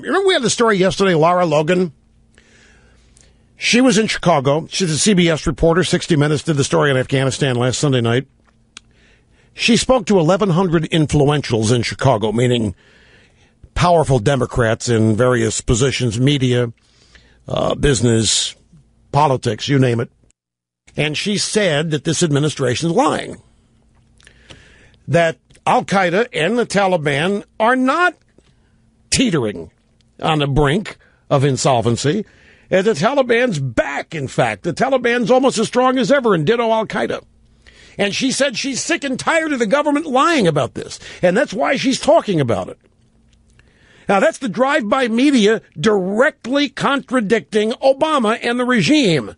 Remember we had the story yesterday, Lara Logan? She was in Chicago. She's a CBS reporter. 60 Minutes did the story on Afghanistan last Sunday night. She spoke to 1,100 influentials in Chicago, meaning powerful Democrats in various positions, media, business, politics, you name it. And she said that this administration is lying. That Al-Qaeda and the Taliban are not teetering on the brink of insolvency. And the Taliban's back, in fact. The Taliban's almost as strong as ever, and ditto Al-Qaeda. And she said she's sick and tired of the government lying about this. And that's why she's talking about it. Now, that's the drive-by media directly contradicting Obama and the regime.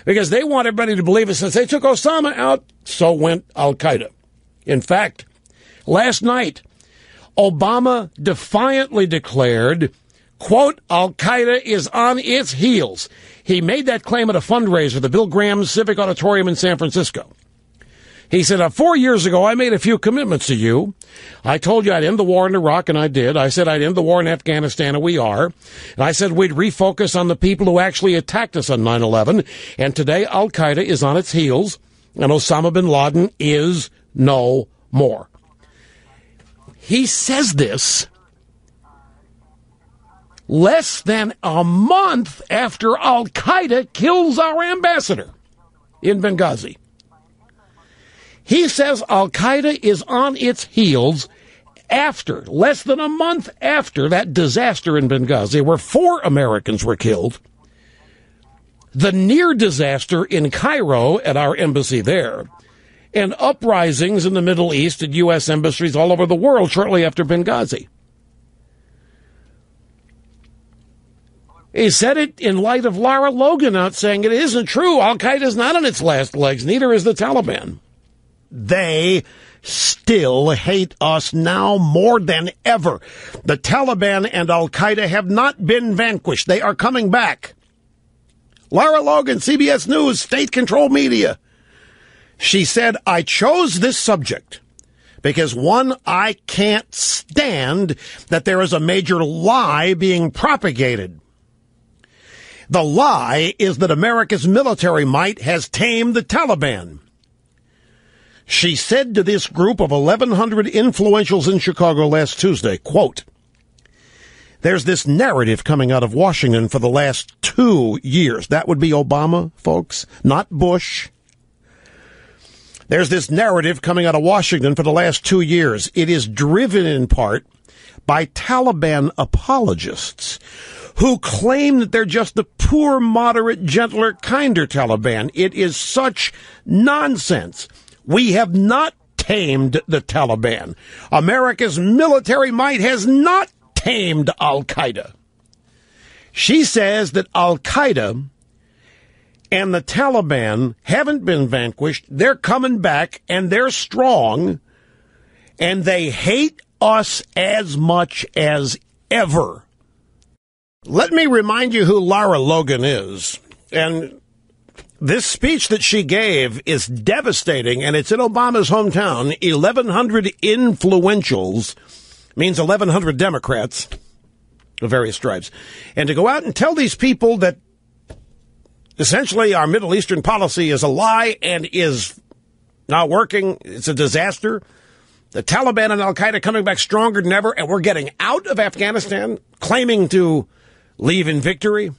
Because they want everybody to believe it. Since they took Osama out, so went Al-Qaeda. In fact, last night, Obama defiantly declared, quote, Al-Qaeda is on its heels. He made that claim at a fundraiser, the Bill Graham Civic Auditorium in San Francisco. He said, 4 years ago, I made a few commitments to you. I told you I'd end the war in Iraq, and I did. I said I'd end the war in Afghanistan, and we are. And I said we'd refocus on the people who actually attacked us on 9/11. And today, Al-Qaeda is on its heels, and Osama bin Laden is no more. He says this less than a month after Al-Qaeda kills our ambassador in Benghazi. He says Al-Qaeda is on its heels after, less than a month after that disaster in Benghazi where 4 Americans were killed, the near disaster in Cairo at our embassy there, and uprisings in the Middle East at U.S. embassies all over the world shortly after Benghazi. He said it in light of Lara Logan out saying it isn't true. Al-Qaeda is not on its last legs. Neither is the Taliban. They still hate us now more than ever. The Taliban and Al-Qaeda have not been vanquished. They are coming back. Lara Logan, CBS News, state-controlled media. She said, I chose this subject because, one, I can't stand that there is a major lie being propagated. The lie is that America's military might has tamed the Taliban. She said to this group of 1,100 influentials in Chicago last Tuesday, quote, there's this narrative coming out of Washington for the last 2 years. That would be Obama, folks, not Bush. There's this narrative coming out of Washington for the last 2 years. It is driven in part by Taliban apologists who claim that they're just the poor, moderate, gentler, kinder Taliban. It is such nonsense. We have not tamed the Taliban. America's military might has not tamed Al-Qaeda. She says that Al-Qaeda and the Taliban haven't been vanquished. They're coming back, and they're strong, and they hate us as much as ever. Let me remind you who Lara Logan is. And this speech that she gave is devastating, and it's in Obama's hometown. 1,100 influentials means 1,100 Democrats of various stripes. And to go out and tell these people that essentially our Middle Eastern policy is a lie and is not working, it's a disaster. The Taliban and Al-Qaeda coming back stronger than ever, and we're getting out of Afghanistan, claiming to leave in victory.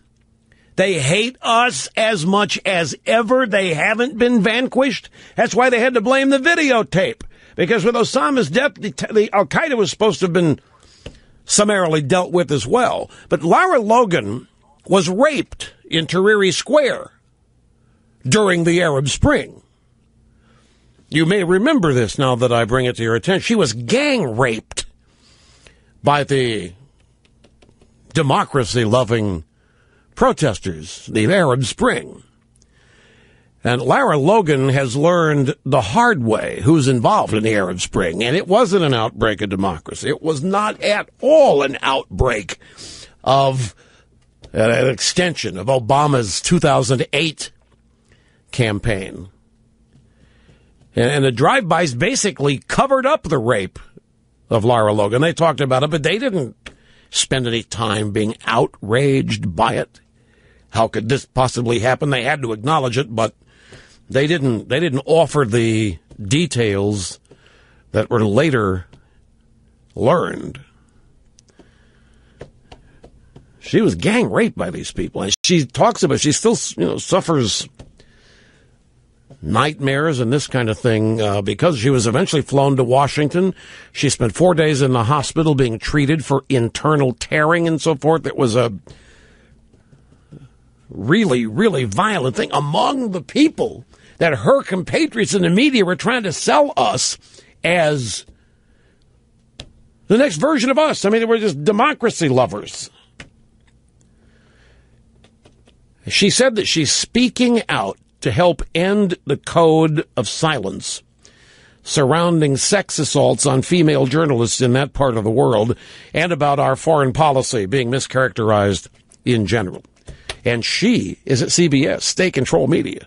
They hate us as much as ever. They haven't been vanquished. That's why they had to blame the videotape. Because with Osama's death, the Al-Qaeda was supposed to have been summarily dealt with as well. But Lara Logan was raped in Tahrir Square during the Arab Spring. You may remember this now that I bring it to your attention. She was gang raped by the democracy-loving protesters, the Arab Spring. And Lara Logan has learned the hard way who's involved in the Arab Spring. And it wasn't an outbreak of democracy. It was not at all an outbreak of an extension of Obama's 2008 campaign. And the drive-bys basically covered up the rape of Lara Logan. They talked about it, but they didn't spend any time being outraged by it. How could this possibly happen? They had to acknowledge it, but they didn't offer the details that were later learned. She was gang raped by these people, and she talks about she still suffers nightmares and this kind of thing because she was eventually flown to Washington. She spent 4 days in the hospital being treated for internal tearing and so forth. It was a really, really violent thing among the people that her compatriots in the media were trying to sell us as the next version of us. I mean, they were just democracy lovers. She said that she's speaking out to help end the code of silence surrounding sex assaults on female journalists in that part of the world and about our foreign policy being mischaracterized in general. And she is at CBS, State Control Media.